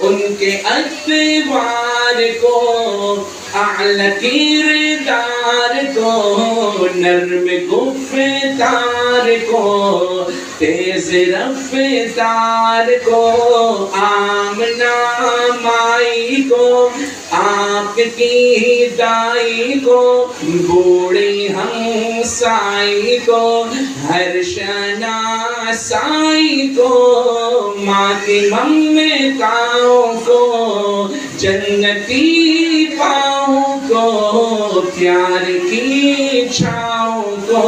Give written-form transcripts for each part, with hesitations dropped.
ان کے اتبار کو، اعلی کردار کو، نرم گفتار کو، تیز رفتار کو، آمنہ مائی کو، آپ کی دائی کو، بوڑھی ہمسائی کو، ہر شناسائی کو، ماں کی ممتاؤں کو، جنتی پاؤں کو، پیار کی چھاؤں کو،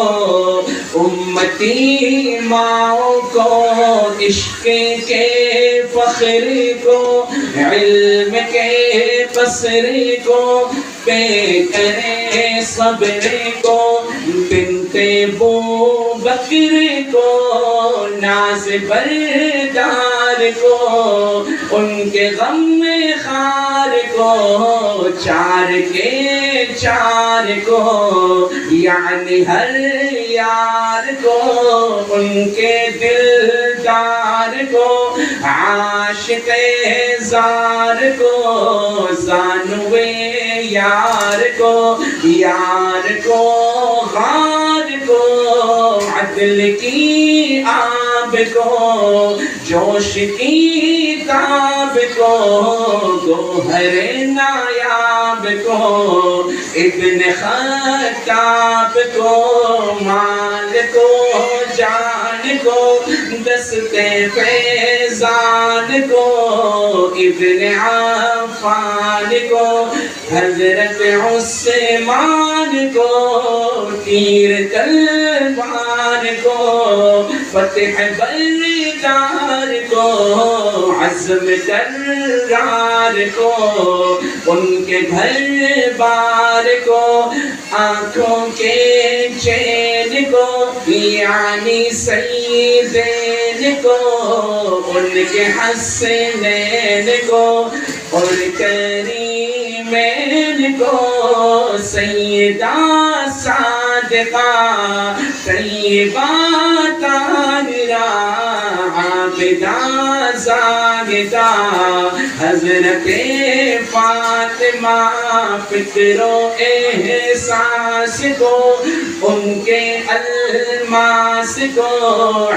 امتی ماؤں کو، عشق کے فخر کو، علم کے قصر کو، پہ کرے صبر کو، بنت بو بکر کو، ناز بردار کو، ان کے غم خار کو، چار کے چار کو، یعنی ہر یار کو، ان کے دلدار کو، عاشق زار کو، زانوے یار کو، یار کو غار کو، عدل کی آب کو، جوش کی تاب کو، گوہر نایاب کو، ابن خطاب کو، مال کو، جان کو، دست فیضان کو، ابن عفان کو، حضرت عثمان کو، تیر تلوار کو، فتح بردار کو، عزم کرار کو، ان کے گھر بار کو، آنکھوں کے چین کو، یعنی سیدین کو، ان کے حسنین کو، اور کریمین کو، سیدہ صادقہ طیبہ طاہرہ عابدہ زاہدہ، حضرت فاطمہ فکر و احساس کو، ان کے الماس کو،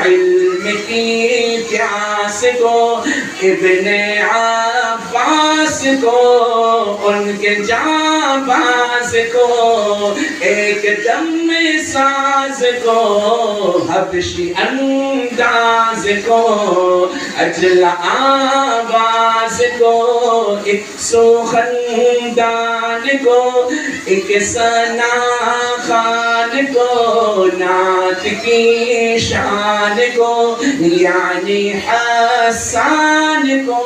علم کی پیاس کو، ابن عباس کو، ان کے جانباز کو، ایک دم ساز کو، حبشی انداز کو، اجل آواز کو، ایک سو خندان کو، ایک ثنا خان کو، نعت کی شان کو، یعنی حسان کو،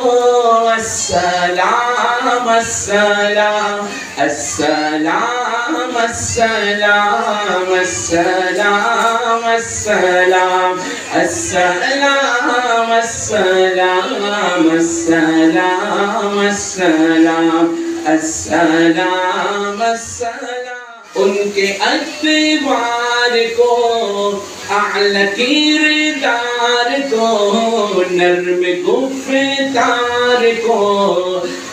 السلام السلام السلام السلام السلام السلام السلام السلام السلام السلام السلام السلام، ان کے اتبار کو، اعلی کردار کو، نرم گفتار کو،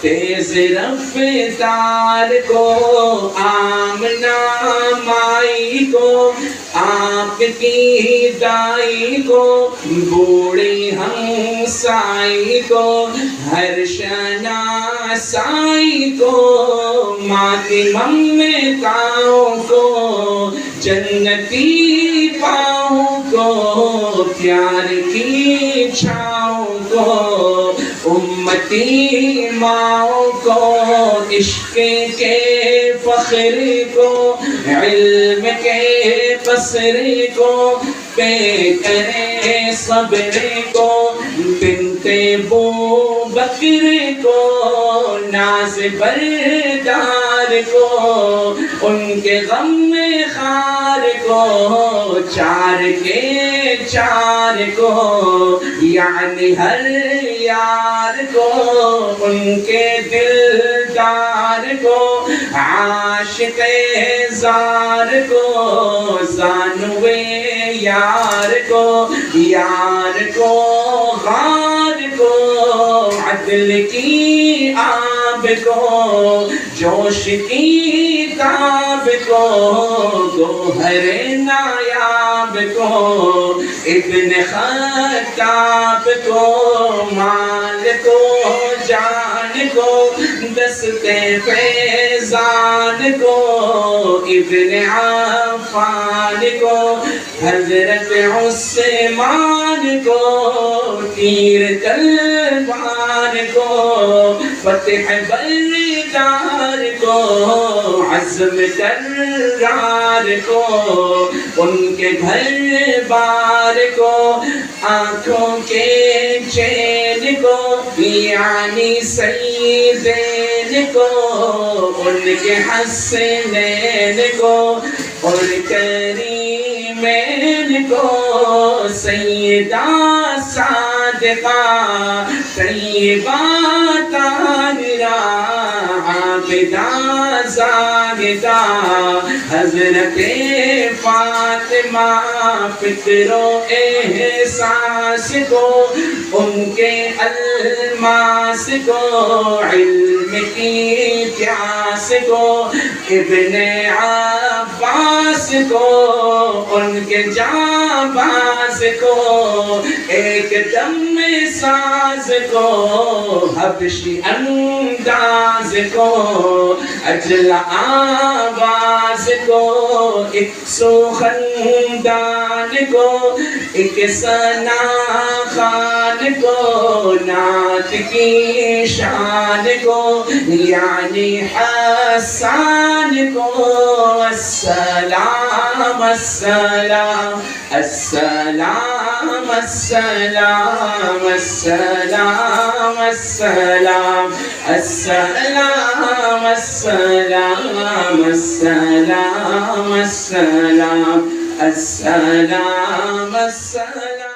تیز رفتار کو، آمنہ مائی کو، آپ کی دائی کو، بوڑھی ہمسائی کو، ہر شناسائی کو، ماں کی ممتاؤں کو، جنتی پاؤں کو، پیار کی چھاؤں کو، امتی ماؤں کو، عشق کے فخر کو، علم کے قصر کو، پہ کرے صبر کو، بنت بو بکر کو، ناز بردار کو، ان کے غم خار کو، چار کے چار کو، یعنی ہر یار کو، ان کے دلدار کو، عاشق زار کو، زانوے یار کو، یار کو غار کو، عدل عدل کی آب کو، جوش کی تاب کو، گوہر نایاب کو، ابن خطاب کو، مال کو، جان کو، دستے فیضان کو، ابن عفان کو، حضرت عثمان کو، تیر تلوار کو، فتح بردار کو، عزم کرار کو، ان کے گھر بار کو، آنکھوں کے چین کو، یعنی سیدین کو، ان کے حسنین کو، اور کریمین کو، سیدہ صادقہ طیبہ طاہرہ عابدہ زاہدہ، حضرت فاطمہ فکر و احساس کو، ان کے الماس کو، علم کی پیاس کو، ابن عباس کو، ان کے جانباز کو، ایک دم ساز کو، حبشی انداز کو، اجل آواز کو، ایک سخندان کو، ایک ثنا خان کو، نعت کی شان کو، یعنی حسان کو، السلام السلام السلام السلام السلام السلام السلام السلام السلام السلام السلام السلام